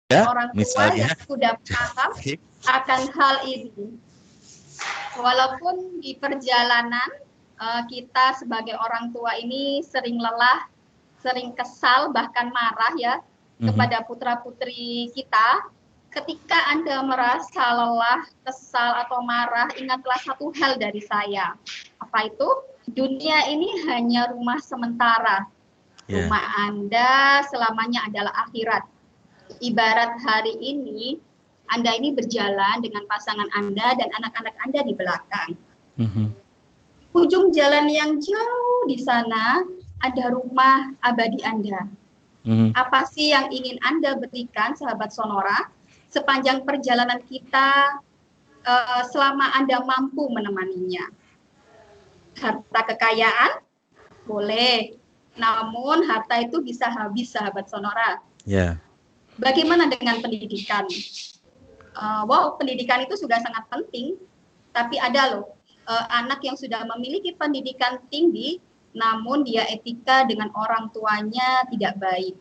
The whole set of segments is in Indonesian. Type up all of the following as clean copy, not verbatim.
Ya, orang tua misalnya. yang sudah paham akan hal ini. Walaupun di perjalanan kita sebagai orang tua ini sering lelah, sering kesal, bahkan marah ya kepada putra-putri kita. Ketika Anda merasa lelah, kesal, atau marah, ingatlah satu hal dari saya. Apa itu? Dunia ini hanya rumah sementara. Rumah Anda selamanya adalah akhirat. Ibarat hari ini, Anda ini berjalan dengan pasangan Anda dan anak-anak Anda di belakang. Ujung jalan yang jauh di sana, ada rumah abadi Anda. Apa sih yang ingin Anda berikan, sahabat Sonora, sepanjang perjalanan kita selama Anda mampu menemaninya? Harta kekayaan? Boleh. Namun harta itu bisa habis, sahabat Sonora. Bagaimana dengan pendidikan? Wow, pendidikan itu sudah sangat penting, tapi ada loh anak yang sudah memiliki pendidikan tinggi, namun dia etika dengan orang tuanya tidak baik.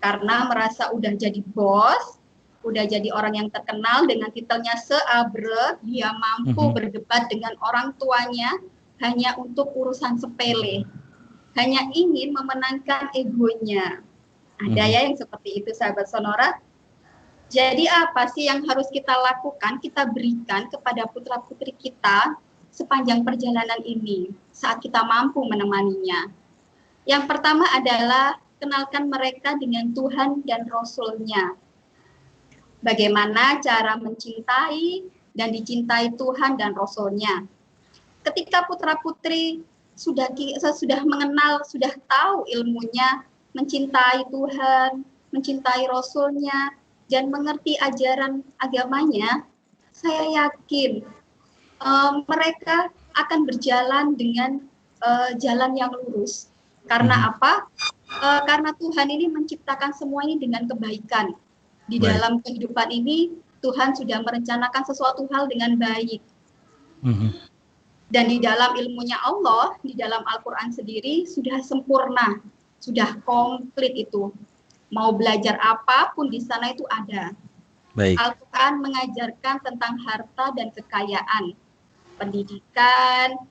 Karena merasa udah jadi bos, udah jadi orang yang terkenal dengan titelnya seabre, dia mampu berdebat dengan orang tuanya hanya untuk urusan sepele. Hanya ingin memenangkan egonya. Ada ya yang seperti itu, sahabat Sonora. Jadi apa sih yang harus kita lakukan, kita berikan kepada putra-putri kita sepanjang perjalanan ini saat kita mampu menemaninya? Yang pertama adalah kenalkan mereka dengan Tuhan dan Rasul-Nya. Bagaimana cara mencintai dan dicintai Tuhan dan Rasul-Nya. Ketika putra-putri sudah mengenal, sudah tahu ilmunya, mencintai Tuhan, mencintai Rasul-Nya, dan mengerti ajaran agamanya, saya yakin mereka akan berjalan dengan jalan yang lurus. Karena apa? Karena Tuhan ini menciptakan semua ini dengan kebaikan. Di dalam kehidupan ini, Tuhan sudah merencanakan sesuatu hal dengan baik. Dan di dalam ilmunya Allah, di dalam Al-Quran sendiri, sudah sempurna, sudah komplit itu. Mau belajar apapun di sana itu ada. Al-Quran mengajarkan tentang harta dan kekayaan, pendidikan.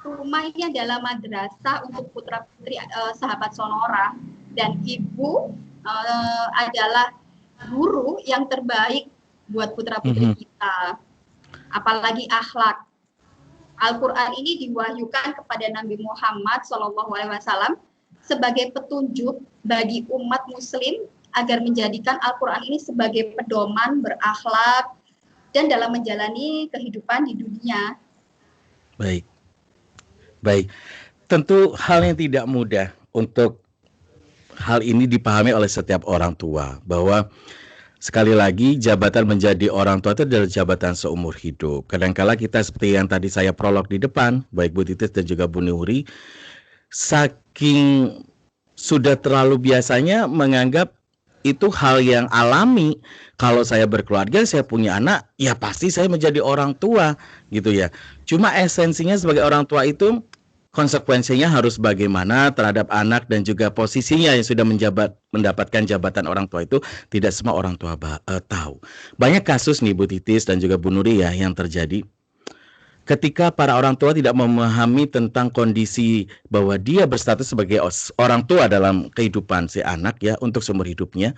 Rumah ini adalah madrasah untuk putra-putri sahabat Sonora, dan ibu adalah guru yang terbaik buat putra-putri kita. Apalagi akhlak. Al-Quran ini diwahyukan kepada Nabi Muhammad SAW sebagai petunjuk bagi umat muslim agar menjadikan Al-Quran ini sebagai pedoman berakhlak dan dalam menjalani kehidupan di dunia. Baik. Tentu hal yang tidak mudah untuk hal ini dipahami oleh setiap orang tua, bahwa sekali lagi jabatan menjadi orang tua itu adalah jabatan seumur hidup. Kadangkala kita seperti yang tadi saya prolog di depan, baik Bu Titis dan juga Bu Nuri, saking sudah terlalu biasanya menganggap itu hal yang alami. Kalau saya berkeluarga, saya punya anak, ya pasti saya menjadi orang tua gitu ya. Cuma esensinya sebagai orang tua itu konsekuensinya harus bagaimana terhadap anak dan juga posisinya yang sudah mendapatkan jabatan orang tua itu tidak semua orang tua tahu. Banyak kasus nih Bu Titis dan juga Bu Nuri ya yang terjadi ketika para orang tua tidak memahami tentang kondisi bahwa dia berstatus sebagai orang tua dalam kehidupan si anak ya untuk seumur hidupnya.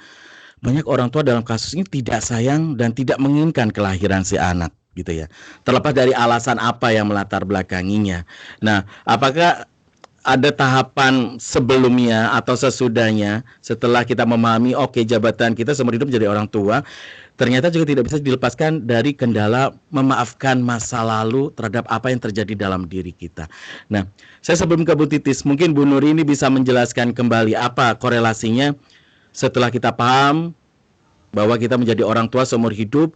Banyak orang tua dalam kasus ini tidak sayang dan tidak menginginkan kelahiran si anak gitu ya. Terlepas dari alasan apa yang melatar belakanginya. Nah, apakah ada tahapan sebelumnya atau sesudahnya setelah kita memahami jabatan kita seumur hidup menjadi orang tua, ternyata juga tidak bisa dilepaskan dari kendala memaafkan masa lalu terhadap apa yang terjadi dalam diri kita. Nah, saya sebelum ke Bu Titis, mungkin Bu Nuri ini bisa menjelaskan kembali apa korelasinya setelah kita paham bahwa kita menjadi orang tua seumur hidup,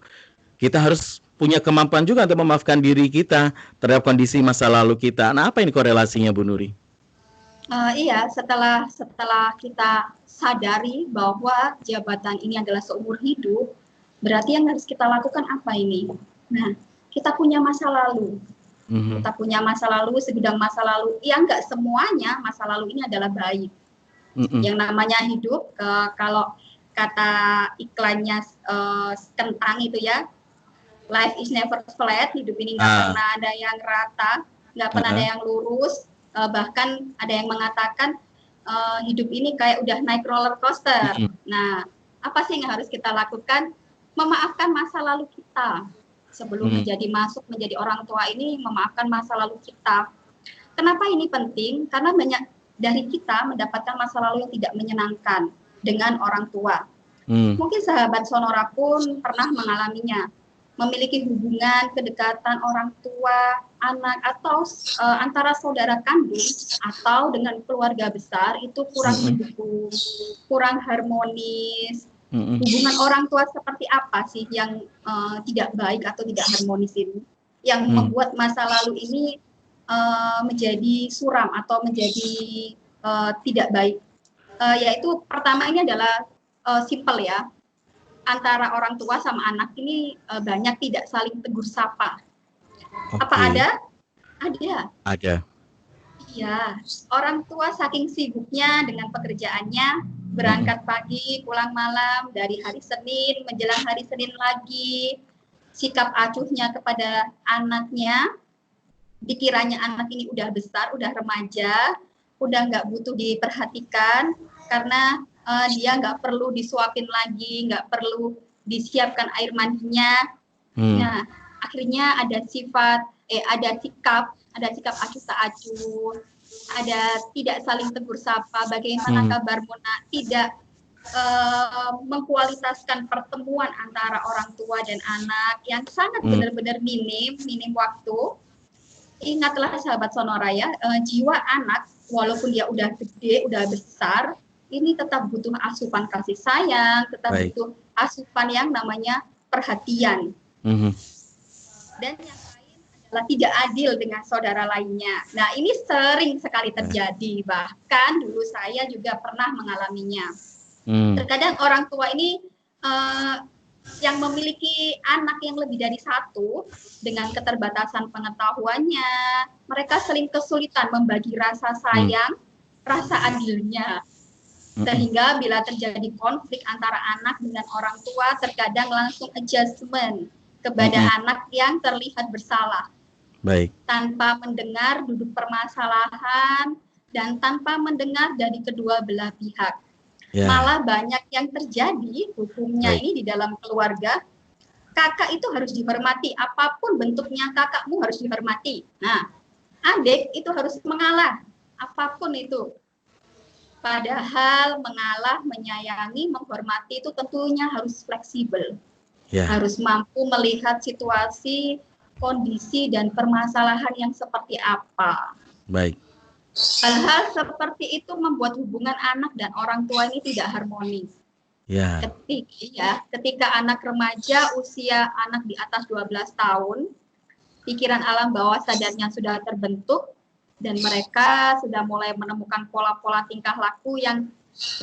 kita harus punya kemampuan juga untuk memaafkan diri kita terhadap kondisi masa lalu kita. Nah, apa ini korelasinya, Bu Nuri? Iya, setelah kita sadari bahwa jabatan ini adalah seumur hidup, berarti yang harus kita lakukan apa ini? Nah, kita punya masa lalu. Kita punya masa lalu, segudang masa lalu. Ya, enggak semuanya masa lalu ini adalah baik. Yang namanya hidup, kalau kata iklannya kentang itu ya, life is never flat, hidup ini nggak pernah ada yang rata, nggak pernah ada yang lurus, bahkan ada yang mengatakan hidup ini kayak udah naik roller coaster. Nah, apa sih yang harus kita lakukan? Memaafkan masa lalu kita sebelum masuk menjadi orang tua ini, memaafkan masa lalu kita. Kenapa ini penting? Karena banyak dari kita mendapatkan masa lalu yang tidak menyenangkan dengan orang tua. Mungkin sahabat Sonora pun pernah mengalaminya. Memiliki hubungan kedekatan orang tua, anak, atau antara saudara kandung atau dengan keluarga besar itu kurang mendukung, kurang harmonis. Hubungan orang tua seperti apa sih yang tidak baik atau tidak harmonis ini, yang membuat masa lalu ini menjadi suram atau menjadi tidak baik? Yaitu pertama ini adalah simple ya, antara orang tua sama anak ini banyak tidak saling tegur sapa. Apa ada? Ada. Iya, orang tua saking sibuknya dengan pekerjaannya, berangkat pagi, pulang malam, dari hari Senin menjelang hari Senin lagi, sikap acuhnya kepada anaknya, dikiranya anak ini udah besar, udah remaja, udah nggak butuh diperhatikan, karena dia nggak perlu disuapin lagi, nggak perlu disiapkan air mandinya. Nah, akhirnya ada sikap acuh tak acuh, ada tidak saling tegur sapa, bagaimana kabar Mona, tidak mengkualitaskan pertemuan antara orang tua dan anak yang sangat benar-benar minim waktu. Ingatlah sahabat Sonora ya, jiwa anak walaupun dia udah gede, udah besar, ini tetap butuh asupan kasih sayang, tetap butuh asupan yang namanya perhatian. Dan yang lain adalah tidak adil dengan saudara lainnya. Nah, ini sering sekali terjadi, bahkan dulu saya juga pernah mengalaminya. Terkadang orang tua ini yang memiliki anak yang lebih dari satu, dengan keterbatasan pengetahuannya, mereka sering kesulitan membagi rasa sayang, rasa adilnya. Sehingga bila terjadi konflik antara anak dengan orang tua, terkadang langsung adjustment kepada anak yang terlihat bersalah. Tanpa mendengar duduk permasalahan dan tanpa mendengar dari kedua belah pihak. Malah banyak yang terjadi hukumnya ini di dalam keluarga. Kakak itu harus dihormati, apapun bentuknya kakakmu harus dihormati. Nah, adik itu harus mengalah, apapun itu. Padahal mengalah, menyayangi, menghormati itu tentunya harus fleksibel. Harus mampu melihat situasi, kondisi, dan permasalahan yang seperti apa. Hal-hal seperti itu membuat hubungan anak dan orang tua ini tidak harmonis. Ketika anak remaja, usia anak di atas 12 tahun, pikiran alam bawah sadarnya sudah terbentuk, dan mereka sudah mulai menemukan pola-pola tingkah laku yang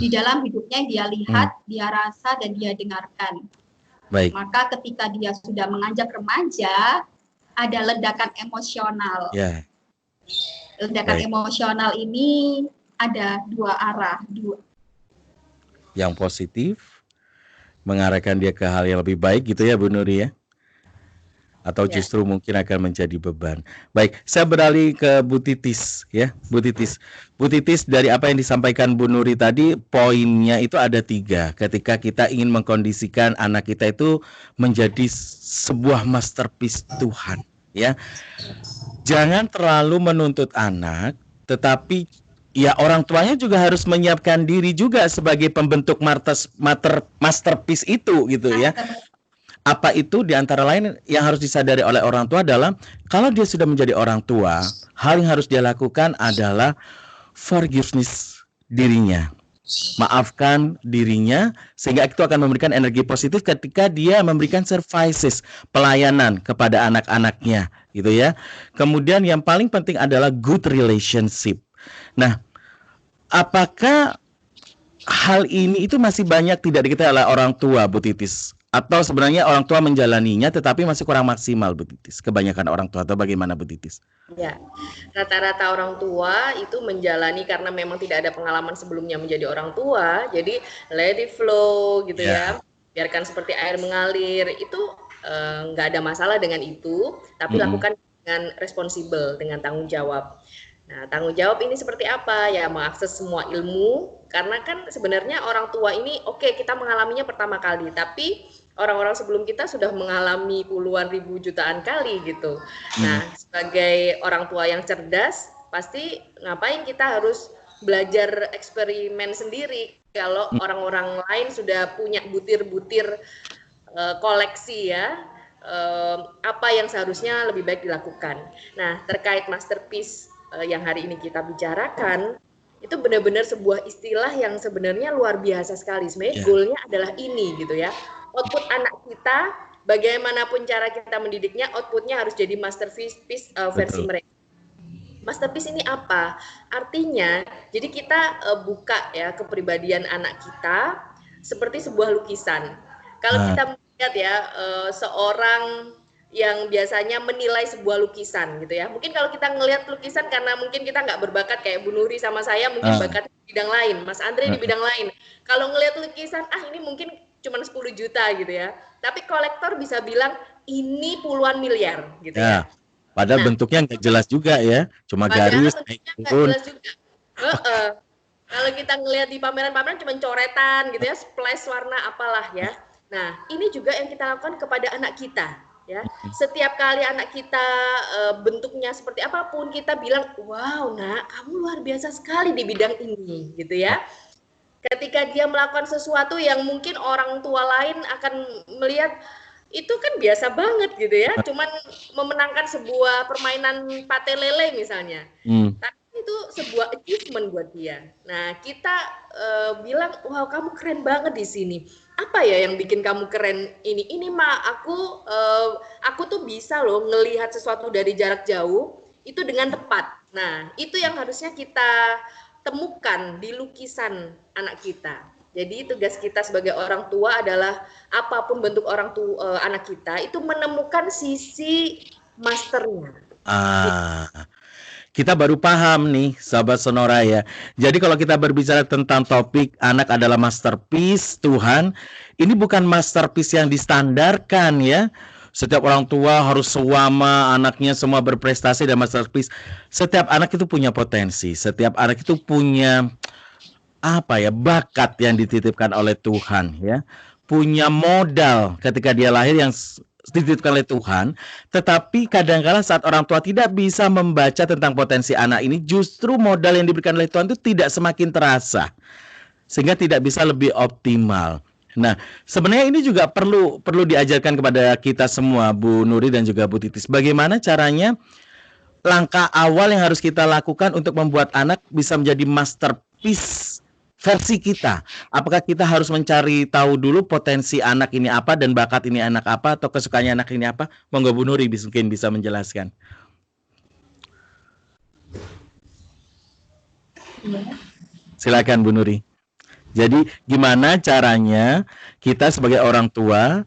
di dalam hidupnya dia lihat, dia rasa, dan dia dengarkan. Maka ketika dia sudah menganjak remaja, ada ledakan emosional. Ledakan emosional ini ada dua arah. Yang positif, mengarahkan dia ke hal yang lebih baik gitu ya Bu Nuri ya? Atau justru mungkin akan menjadi beban. Baik, saya beralih ke Bu Titis ya, Bu Titis. Bu Titis, dari apa yang disampaikan Bu Nuri tadi, poinnya itu ada 3. Ketika kita ingin mengkondisikan anak kita itu menjadi sebuah masterpiece Tuhan, ya. Jangan terlalu menuntut anak, tetapi ya orang tuanya juga harus menyiapkan diri juga sebagai pembentuk masterpiece itu gitu ya. Apa itu? Di antara lain yang harus disadari oleh orang tua adalah kalau dia sudah menjadi orang tua, hal yang harus dia lakukan adalah forgiveness dirinya, maafkan dirinya, sehingga itu akan memberikan energi positif ketika dia memberikan services, pelayanan kepada anak-anaknya gitu ya. Kemudian yang paling penting adalah good relationship. Nah, apakah hal ini itu masih banyak tidak diketahui oleh orang tua, Bu Titis? Atau sebenarnya orang tua menjalaninya tetapi masih kurang maksimal, Bu Titis? Kebanyakan orang tua atau bagaimana, Bu Titis? Ya, rata-rata orang tua itu menjalani karena memang tidak ada pengalaman sebelumnya menjadi orang tua, jadi let it flow gitu ya, biarkan seperti air mengalir, itu nggak ada masalah dengan itu, tapi lakukan dengan responsibel, dengan tanggung jawab. Nah, tanggung jawab ini seperti apa? Ya, mengakses semua ilmu, karena kan sebenarnya orang tua ini, oke, kita mengalaminya pertama kali, tapi orang-orang sebelum kita sudah mengalami puluhan ribu jutaan kali gitu. Nah, sebagai orang tua yang cerdas, pasti ngapain kita harus belajar eksperimen sendiri kalau orang-orang lain sudah punya butir-butir koleksi ya, apa yang seharusnya lebih baik dilakukan. Nah, terkait masterpiece yang hari ini kita bicarakan, itu benar-benar sebuah istilah yang sebenarnya luar biasa sekali. Sebenarnya goalnya adalah ini gitu ya. Output anak kita, bagaimanapun cara kita mendidiknya, outputnya harus jadi masterpiece versi mereka. Masterpiece ini apa? Artinya, jadi kita buka ya kepribadian anak kita seperti sebuah lukisan. Kalau kita melihat ya seorang yang biasanya menilai sebuah lukisan gitu ya. Mungkin kalau kita ngelihat lukisan karena mungkin kita nggak berbakat kayak Bu Nuri sama saya, mungkin bakat di bidang lain, Mas Andre di bidang lain. Kalau ngelihat lukisan, ini mungkin cuma 10 juta gitu ya. Tapi kolektor bisa bilang ini puluhan miliar gitu ya. Padahal bentuknya nggak jelas juga ya, cuma garis. Nggak jelas juga. Kalau kita ngelihat di pameran-pameran cuma coretan gitu ya, splash warna apalah ya. Nah, ini juga yang kita lakukan kepada anak kita. Ya, setiap kali anak kita bentuknya seperti apapun, kita bilang, wow, nak, kamu luar biasa sekali di bidang ini, gitu ya. Ketika dia melakukan sesuatu yang mungkin orang tua lain akan melihat itu kan biasa banget gitu ya, cuman memenangkan sebuah permainan pate lele misalnya, tapi itu sebuah achievement buat dia. Nah, kita bilang, wow, kamu keren banget di sini. Apa ya yang bikin kamu keren ini? Ini mah aku tuh bisa loh ngelihat sesuatu dari jarak jauh itu dengan tepat. Nah, itu yang harusnya kita temukan di lukisan anak kita. Jadi tugas kita sebagai orang tua adalah apapun bentuk orang tua anak kita itu menemukan sisi masternya. Kita baru paham nih, sahabat Sonora ya. Jadi kalau kita berbicara tentang topik anak adalah masterpiece Tuhan, ini bukan masterpiece yang distandarkan ya. Setiap orang tua harus sewama, anaknya semua berprestasi dan masterpiece. Setiap anak itu punya potensi, setiap anak itu punya bakat yang dititipkan oleh Tuhan ya. Punya modal ketika dia lahir yang dititipkan oleh Tuhan, tetapi kadang-kala saat orang tua tidak bisa membaca tentang potensi anak ini, justru modal yang diberikan oleh Tuhan itu tidak semakin terasa, sehingga tidak bisa lebih optimal. Nah, sebenarnya ini juga perlu diajarkan kepada kita semua, Bu Nuri dan juga Bu Titis. Bagaimana caranya, langkah awal yang harus kita lakukan untuk membuat anak bisa menjadi masterpiece versi kita. Apakah kita harus mencari tahu dulu potensi anak ini apa dan bakat ini anak apa atau kesukaannya anak ini apa? Monggo Bu Nuri mungkin bisa menjelaskan. Silakan Bu Nuri. Jadi gimana caranya kita sebagai orang tua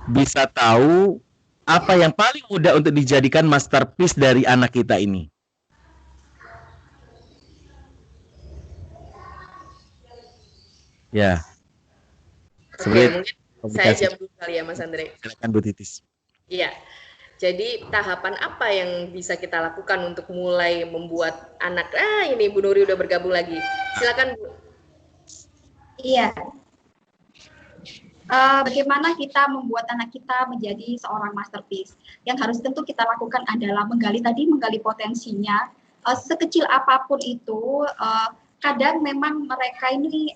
bisa tahu apa yang paling mudah untuk dijadikan masterpiece dari anak kita ini? Ya. Oke, mungkin saya jawab dulu kali ya Mas Andre. Silakan Bu Titis. Iya. Jadi tahapan apa yang bisa kita lakukan untuk mulai membuat anak, ini Bu Nuri udah bergabung lagi. Silakan Bu. Iya. Bagaimana kita membuat anak kita menjadi seorang masterpiece? Yang harus tentu kita lakukan adalah menggali potensinya. Sekecil apapun itu, kadang memang mereka ini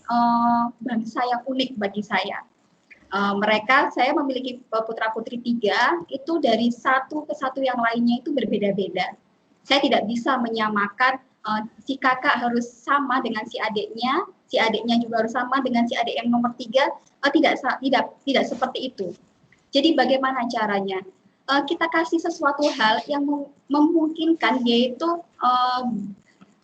bangsa yang unik bagi saya. Saya memiliki putra-putri 3, itu dari satu ke satu yang lainnya itu berbeda-beda. Saya tidak bisa menyamakan si kakak harus sama dengan si adiknya juga harus sama dengan si adik yang nomor 3, tidak seperti itu. Jadi bagaimana caranya? Kita kasih sesuatu hal yang memungkinkan, yaitu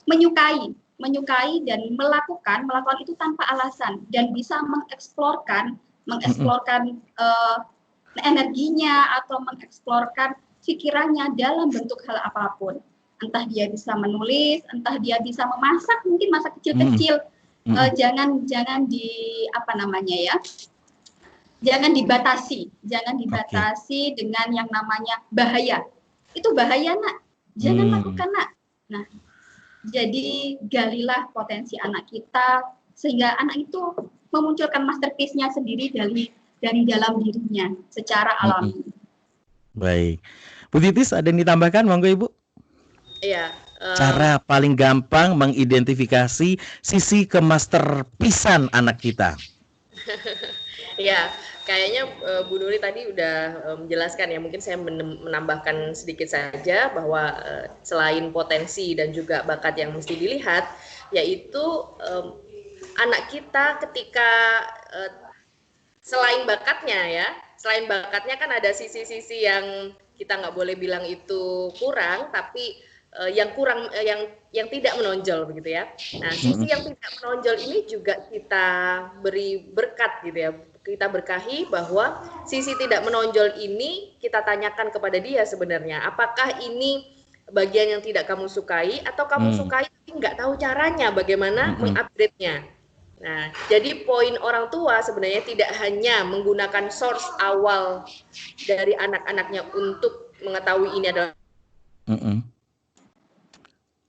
menyukai dan melakukan itu tanpa alasan dan bisa mengeksplorkan mengeksplorkan energinya atau mengeksplorkan pikirannya dalam bentuk hal apapun. Entah dia bisa menulis, entah dia bisa memasak, mungkin masa kecil-kecil. Jangan jangan dibatasi dengan yang namanya bahaya. Itu bahaya, Nak. Jangan lakukan, Nak. Nah, jadi galilah potensi anak kita sehingga anak itu memunculkan masterpiece-nya sendiri dari dalam dirinya secara alami. Baik. Bu Titis, ada yang ditambahkan, monggo Ibu? Iya. Cara paling gampang mengidentifikasi sisi kemasterpiesan anak kita. Ya, kayaknya Bu Nuri tadi udah menjelaskan ya. Mungkin saya menambahkan sedikit saja bahwa selain potensi dan juga bakat yang mesti dilihat, yaitu anak kita ketika selain bakatnya kan ada sisi-sisi yang kita nggak boleh bilang itu kurang, tapi yang tidak menonjol begitu ya. Nah, sisi yang tidak menonjol ini juga kita beri berkat gitu ya. Kita berkahi bahwa sisi tidak menonjol ini kita tanyakan kepada dia sebenarnya. Apakah ini bagian yang tidak kamu sukai atau kamu sukai tapi nggak tahu caranya bagaimana mengupgrade-nya. Nah, jadi poin orang tua sebenarnya tidak hanya menggunakan source awal dari anak-anaknya untuk mengetahui ini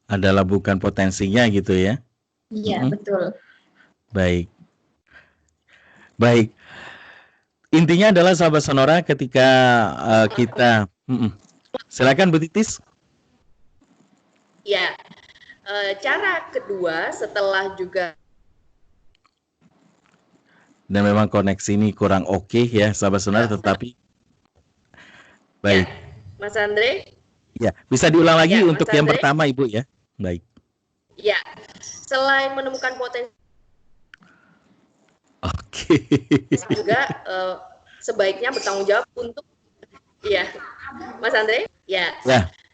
adalah bukan potensinya gitu ya. Iya, betul. Baik. Intinya adalah sahabat Sonora ketika kita silakan Bu Titis. Ya. Cara kedua setelah juga dan memang koneksi ini kurang oke ya sahabat Sonora, tetapi baik. Ya, Mas Andre? Ya, bisa diulang lagi ya, untuk yang pertama Ibu ya. Baik. Ya, selain menemukan potensi juga sebaiknya bertanggung jawab untuk Mas Andre? Ya.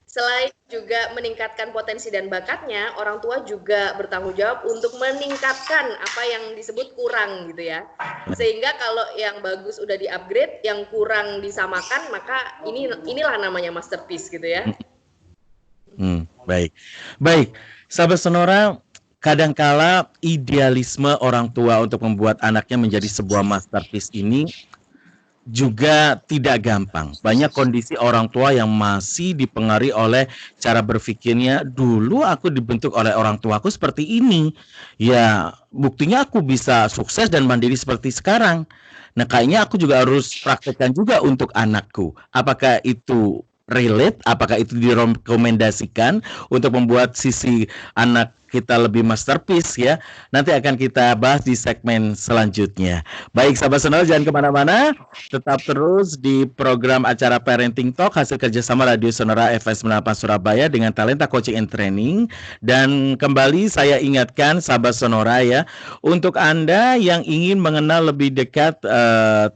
Selain juga meningkatkan potensi dan bakatnya, orang tua juga bertanggung jawab untuk meningkatkan apa yang disebut kurang gitu ya. Sehingga kalau yang bagus udah di-upgrade, yang kurang disamakan, maka inilah namanya masterpiece gitu ya. Baik. Sahabat Sonora, kadangkala idealisme orang tua untuk membuat anaknya menjadi sebuah masterpiece ini juga tidak gampang. Banyak kondisi orang tua yang masih dipengaruhi oleh cara berpikirnya, dulu aku dibentuk oleh orang tuaku seperti ini. Ya, buktinya aku bisa sukses dan mandiri seperti sekarang. Nah, kayaknya aku juga harus praktekkan juga untuk anakku. Apakah itu relate? Apakah itu direkomendasikan untuk membuat sisi anak kita lebih masterpiece ya? Nanti akan kita bahas di segmen selanjutnya. Baik sahabat Sonora, jangan kemana-mana, tetap terus di program acara Parenting Talk hasil kerjasama Radio Sonora FM 98 Surabaya dengan Talenta Coaching and Training. Dan kembali saya ingatkan sahabat Sonora ya, untuk Anda yang ingin mengenal lebih dekat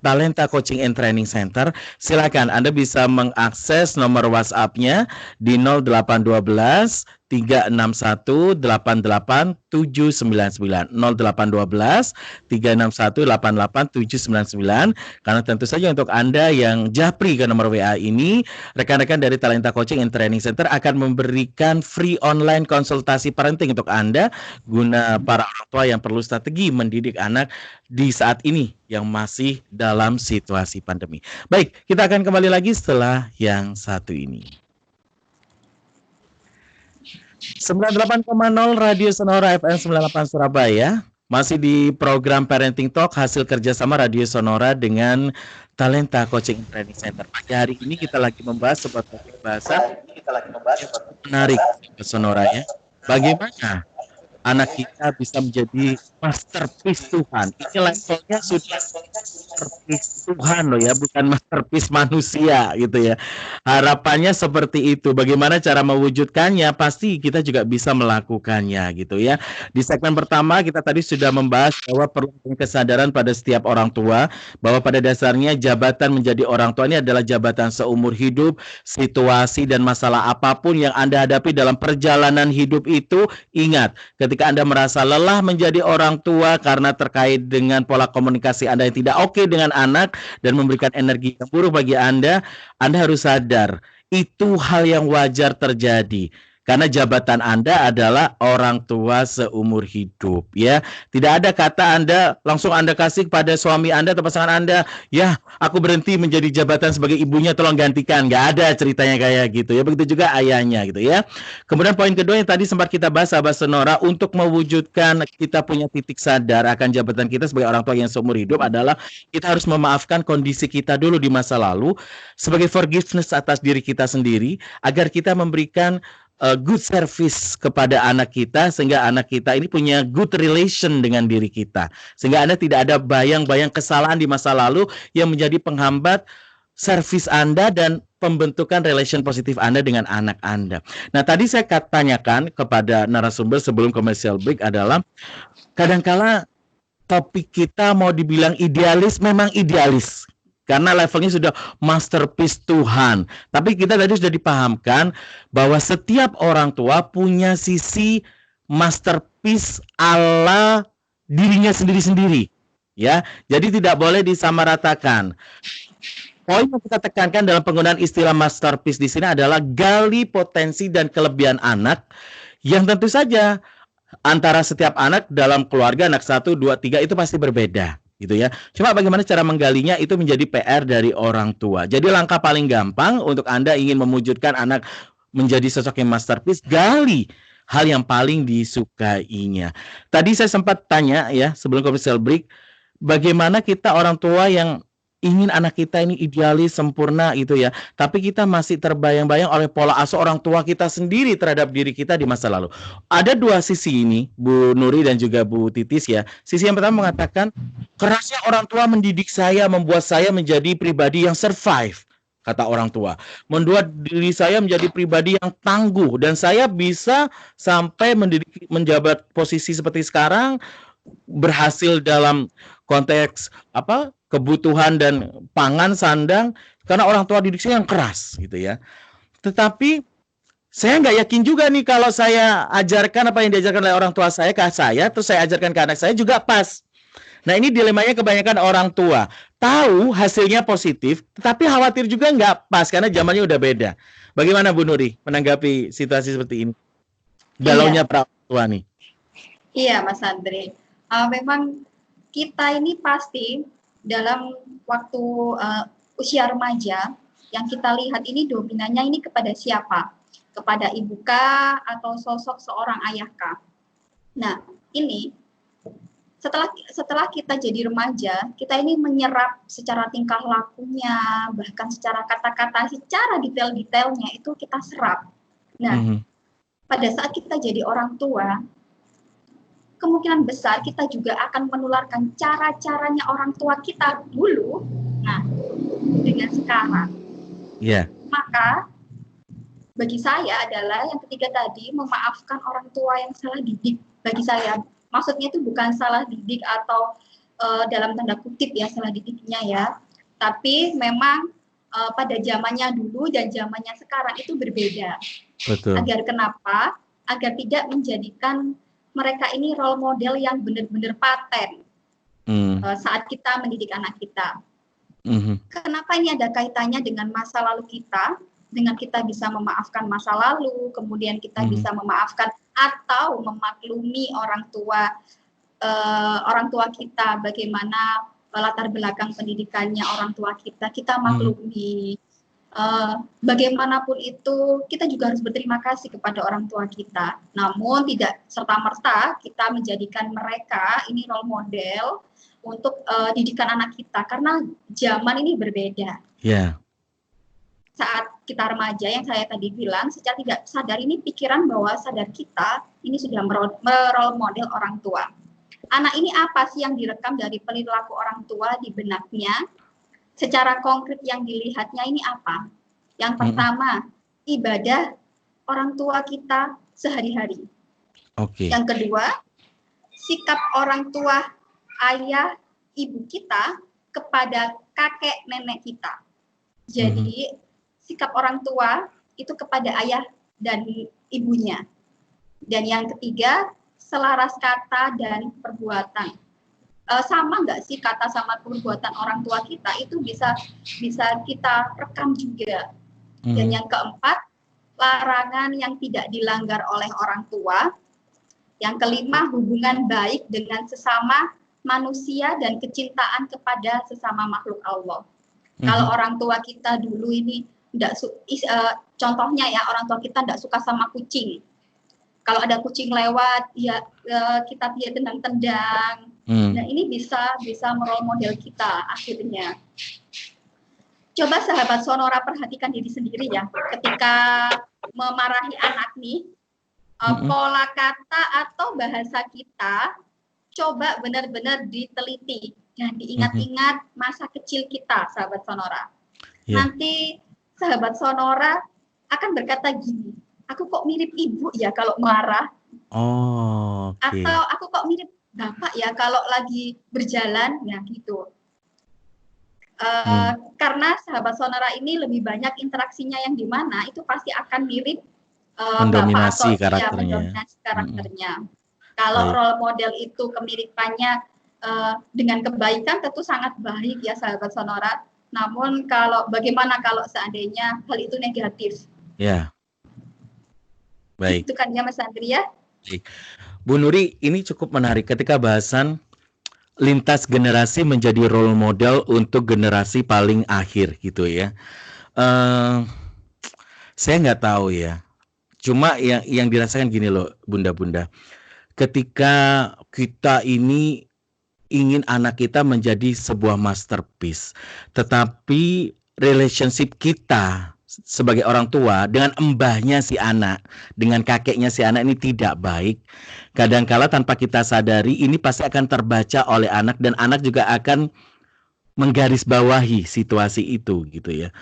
Talenta Coaching and Training Center, silakan Anda bisa mengakses nomor WhatsApp-nya di 0812 361 88 799 0812 361 88 799. Karena tentu saja untuk Anda yang japri ke nomor WA ini, rekan-rekan dari Talenta Coaching and Training Center akan memberikan free online konsultasi parenting untuk Anda guna para orang tua yang perlu strategi mendidik anak di saat ini yang masih dalam situasi pandemi. Baik, kita akan kembali lagi setelah yang satu ini. 98,0 Radio Sonora FM 98 Surabaya. Masih di program Parenting Talk hasil kerjasama Radio Sonora dengan Talenta Coaching Training Center. Pagi hari ini kita lagi membahas sebuah topik bahasa menarik Sonora ya. Bagaimana anak kita bisa menjadi masterpiece Tuhan. Ini levelnya sudah masterpiece Tuhan loh ya, bukan masterpiece manusia gitu ya. Harapannya seperti itu. Bagaimana cara mewujudkannya? Pasti kita juga bisa melakukannya gitu ya. Di segmen pertama kita tadi sudah membahas bahwa perlu kesadaran pada setiap orang tua bahwa pada dasarnya jabatan menjadi orang tua ini adalah jabatan seumur hidup. Situasi dan masalah apapun yang Anda hadapi dalam perjalanan hidup itu, ingat, ketika ketika Anda merasa lelah menjadi orang tua karena terkait dengan pola komunikasi Anda yang tidak oke dengan anak dan memberikan energi yang buruk bagi Anda harus sadar itu hal yang wajar terjadi. Karena jabatan Anda adalah orang tua seumur hidup, ya. Tidak ada kata Anda langsung Anda kasih kepada suami Anda atau pasangan Anda, ya, aku berhenti menjadi jabatan sebagai ibunya, tolong gantikan. Nggak ada ceritanya kayak gitu, ya. Begitu juga ayahnya, gitu ya. Kemudian poin kedua yang tadi sempat kita bahas, sahabat Sonora, untuk mewujudkan kita punya titik sadar akan jabatan kita sebagai orang tua yang seumur hidup adalah kita harus memaafkan kondisi kita dulu di masa lalu sebagai forgiveness atas diri kita sendiri agar kita memberikan good service kepada anak kita sehingga anak kita ini punya good relation dengan diri kita. Sehingga Anda tidak ada bayang-bayang kesalahan di masa lalu yang menjadi penghambat service Anda dan pembentukan relation positif Anda dengan anak Anda. Nah, tadi saya tanyakan kepada narasumber sebelum commercial break adalah kadangkala topik kita mau dibilang idealis, memang idealis. Karena levelnya sudah masterpiece Tuhan. Tapi kita tadi sudah dipahamkan bahwa setiap orang tua punya sisi masterpiece ala dirinya sendiri-sendiri. Ya, jadi tidak boleh disamaratakan. Poin yang kita tekankan dalam penggunaan istilah masterpiece di sini adalah gali potensi dan kelebihan anak yang tentu saja antara setiap anak dalam keluarga, anak 1, 2, 3 itu pasti berbeda. Gitu ya. Cuma bagaimana cara menggalinya itu menjadi PR dari orang tua. Jadi langkah paling gampang untuk Anda ingin mewujudkan anak menjadi sosok yang masterpiece, gali hal yang paling disukainya. Tadi saya sempat tanya ya sebelum commercial break, bagaimana kita orang tua yang ingin anak kita ini idealis, sempurna gitu ya. Tapi kita masih terbayang-bayang oleh pola asuh orang tua kita sendiri terhadap diri kita di masa lalu. Ada dua sisi ini, Bu Nuri dan juga Bu Titis ya. Sisi yang pertama mengatakan, kerasnya orang tua mendidik saya, membuat saya menjadi pribadi yang survive, kata orang tua. Membuat diri saya menjadi pribadi yang tangguh. Dan saya bisa sampai menjabat posisi seperti sekarang, berhasil dalam konteks kebutuhan dan pangan sandang karena orang tua didik saya yang keras gitu ya. Tetapi saya nggak yakin juga nih kalau saya ajarkan apa yang diajarkan oleh orang tua saya ke saya, terus saya ajarkan ke anak saya juga pas. Nah ini dilemanya kebanyakan orang tua tahu hasilnya positif, tetapi khawatir juga nggak pas karena zamannya udah beda. Bagaimana Bu Nuri menanggapi situasi seperti ini? Galaunya para orang tua nih. Iya Mas Andre, memang kita ini pasti dalam waktu usia remaja yang kita lihat ini dominannya ini kepada siapa? Kepada ibukah atau sosok seorang ayahkah? Nah, ini setelah kita jadi remaja, kita ini menyerap secara tingkah lakunya, bahkan secara kata-kata, secara detail-detailnya itu kita serap. Nah, pada saat kita jadi orang tua, kemungkinan besar kita juga akan menularkan cara-caranya orang tua kita dulu, nah, dengan sekarang. Iya. Maka bagi saya adalah yang ketiga tadi, memaafkan orang tua yang salah didik. Bagi saya, maksudnya itu bukan salah didik atau dalam tanda kutip ya salah didiknya ya, tapi memang pada zamannya dulu dan zamannya sekarang itu berbeda. Betul. Agar kenapa? Agar tidak menjadikan mereka ini role model yang benar-benar paten saat kita mendidik anak kita. Kenapa ini ada kaitannya dengan masa lalu kita, dengan kita bisa memaafkan masa lalu, kemudian kita bisa memaafkan atau memaklumi orang tua kita, bagaimana latar belakang pendidikannya orang tua kita maklumi. Bagaimanapun itu kita juga harus berterima kasih kepada orang tua kita. Namun tidak serta-merta kita menjadikan mereka ini role model untuk didikan anak kita karena zaman ini berbeda. Yeah. Saat kita remaja yang saya tadi bilang secara tidak sadar ini pikiran bawah sadar kita ini sudah merole model orang tua. Anak ini apa sih yang direkam dari perilaku orang tua di benaknya? Secara konkret yang dilihatnya ini apa? Yang pertama, ibadah orang tua kita sehari-hari. Yang kedua, sikap orang tua, ayah, ibu kita kepada kakek nenek kita. Jadi, sikap orang tua itu kepada ayah dan ibunya. Dan yang ketiga, selaras kata dan perbuatan. Sama nggak sih kata sama perbuatan orang tua kita itu bisa kita rekam juga. Dan yang keempat, larangan yang tidak dilanggar oleh orang tua. Yang kelima, hubungan baik dengan sesama manusia dan kecintaan kepada sesama makhluk Allah. Kalau orang tua kita dulu ini contohnya ya, orang tua kita tidak suka sama kucing. Kalau ada kucing lewat, ya kita dia tendang-tendang. Nah ini bisa merole model kita akhirnya. Coba sahabat Sonora perhatikan diri sendiri ya, ketika memarahi anak nih, pola kata atau bahasa kita coba benar-benar diteliti dan diingat-ingat masa kecil kita, sahabat Sonora. Nanti sahabat Sonora akan berkata gini, aku kok mirip ibu ya kalau marah. Atau aku kok mirip bapak ya kalau lagi berjalan, ya gitu. Karena sahabat Sonora ini lebih banyak interaksinya yang di mana itu pasti akan mirip mendominasi bapak atau karakternya. Mendominasi karakternya. Kalau role model itu kemiripannya dengan kebaikan tentu sangat baik ya sahabat Sonora. Namun bagaimana kalau seandainya hal itu negatif? Ya. Baik. Itu kan ya Mas Andri ya. Bu Nuri, ini cukup menarik ketika bahasan lintas generasi menjadi role model untuk generasi paling akhir gitu ya. Saya nggak tahu ya. Cuma yang dirasakan gini loh, bunda-bunda. Ketika kita ini ingin anak kita menjadi sebuah masterpiece, tetapi relationship kita sebagai orang tua dengan embahnya si anak, dengan kakeknya si anak ini tidak baik. Kadangkala tanpa kita sadari ini pasti akan terbaca oleh anak dan anak juga akan menggarisbawahi situasi itu gitu ya.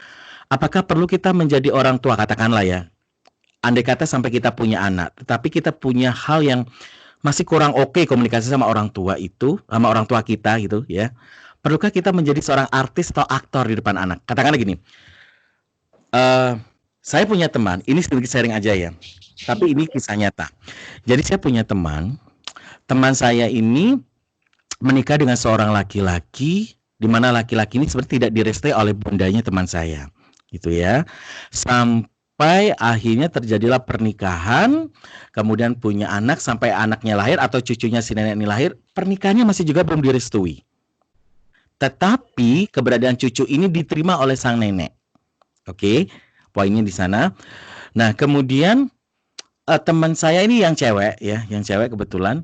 Apakah perlu kita menjadi orang tua, katakanlah ya, andai kata sampai kita punya anak, tetapi kita punya hal yang masih kurang oke komunikasi sama orang tua itu, sama orang tua kita gitu ya. Perlukah kita menjadi seorang artis atau aktor di depan anak? Katakanlah gini, saya punya teman, ini sedikit sharing aja ya, tapi ini kisah nyata. Jadi saya punya teman saya ini menikah dengan seorang laki-laki, di mana laki-laki ini sebenarnya tidak direstui oleh bundanya teman saya, gitu ya. Sampai akhirnya terjadilah pernikahan, kemudian punya anak, sampai anaknya lahir atau cucunya si nenek ini lahir, pernikahannya masih juga belum direstui. Tetapi keberadaan cucu ini diterima oleh sang nenek. Oke, poinnya di sana. Nah, kemudian teman saya ini yang cewek ya, yang cewek kebetulan,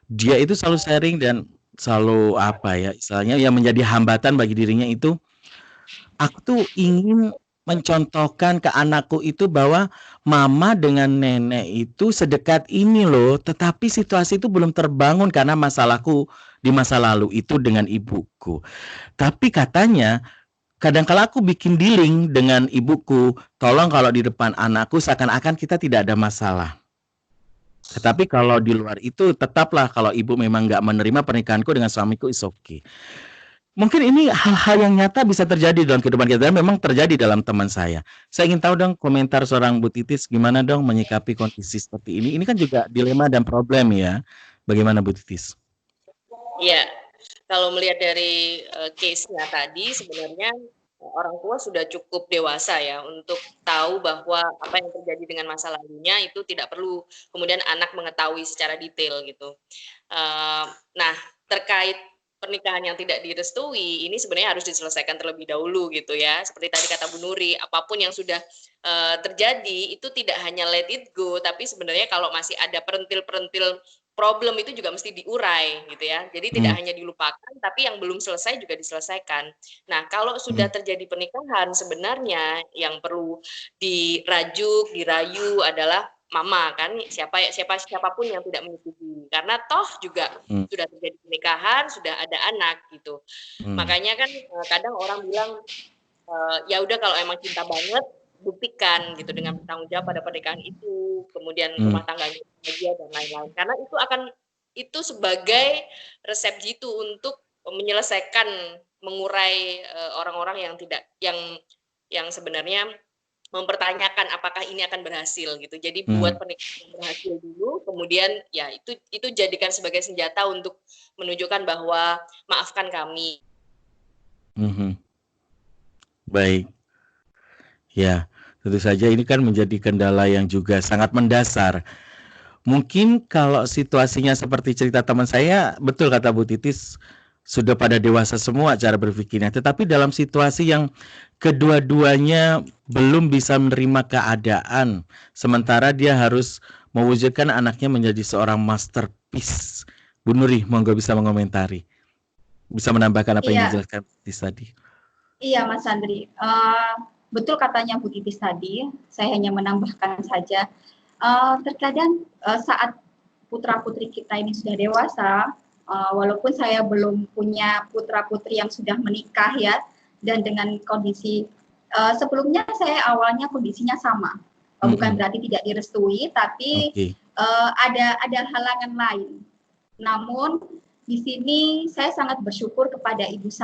dia itu selalu sharing dan selalu istilahnya yang menjadi hambatan bagi dirinya itu, aku tuh ingin mencontohkan ke anakku itu bahwa mama dengan nenek itu sedekat ini loh, tetapi situasi itu belum terbangun karena masalahku di masa lalu itu dengan ibuku. Tapi katanya kadang-kala aku bikin dealing dengan ibuku, tolong kalau di depan anakku seakan-akan kita tidak ada masalah. Tetapi kalau di luar itu tetaplah kalau ibu memang nggak menerima pernikahanku dengan suamiku, is okay. Mungkin ini hal-hal yang nyata bisa terjadi dalam kehidupan kita, dan memang terjadi dalam teman saya. Saya ingin tahu dong komentar seorang Bu Titis, gimana dong menyikapi kondisi seperti ini? Ini kan juga dilema dan problem ya. Bagaimana Bu Titis? Iya, kalau melihat dari case-nya tadi, sebenarnya orang tua sudah cukup dewasa ya untuk tahu bahwa apa yang terjadi dengan masa lalunya itu tidak perlu kemudian anak mengetahui secara detail gitu. Nah, terkait pernikahan yang tidak direstui, ini sebenarnya harus diselesaikan terlebih dahulu gitu ya. Seperti tadi kata Bu Nuri, apapun yang sudah terjadi itu tidak hanya let it go, tapi sebenarnya kalau masih ada perentil-perentil problem itu juga mesti diurai gitu ya. Jadi tidak hanya dilupakan, tapi yang belum selesai juga diselesaikan. Nah, kalau sudah terjadi pernikahan, sebenarnya yang perlu dirajuk, dirayu adalah mama kan, siapapun yang tidak menyetujui. Karena toh juga sudah terjadi pernikahan, sudah ada anak gitu. Makanya kan kadang orang bilang ya udah kalau emang cinta banget buktikan gitu dengan bertanggung jawab pada pernikahan itu, kemudian rumah tangganya bahagia dan lain-lain. Karena itu sebagai resep jitu untuk menyelesaikan, mengurai orang-orang yang tidak yang sebenarnya mempertanyakan apakah ini akan berhasil gitu. Jadi buat pernikahan yang berhasil dulu, kemudian ya itu jadikan sebagai senjata untuk menunjukkan bahwa maafkan kami. Baik. Ya, tentu saja ini kan menjadi kendala yang juga sangat mendasar. Mungkin kalau situasinya seperti cerita teman saya, betul kata Bu Titis, sudah pada dewasa semua cara berpikirnya. Tetapi dalam situasi yang kedua-duanya belum bisa menerima keadaan, sementara dia harus mewujudkan anaknya menjadi seorang masterpiece. Bu Nuri, monggo bisa mengomentari. Bisa menambahkan apa yang dijelaskan Bu Titis tadi. Iya, Mas Andri. Betul katanya Bu Titis tadi, saya hanya menambahkan saja. Terkadang saat putra-putri kita ini sudah dewasa, walaupun saya belum punya putra-putri yang sudah menikah ya, dan dengan kondisi sebelumnya saya awalnya kondisinya sama, bukan berarti tidak direstui, tapi ada halangan lain. Namun di sini saya sangat bersyukur kepada ibu saya.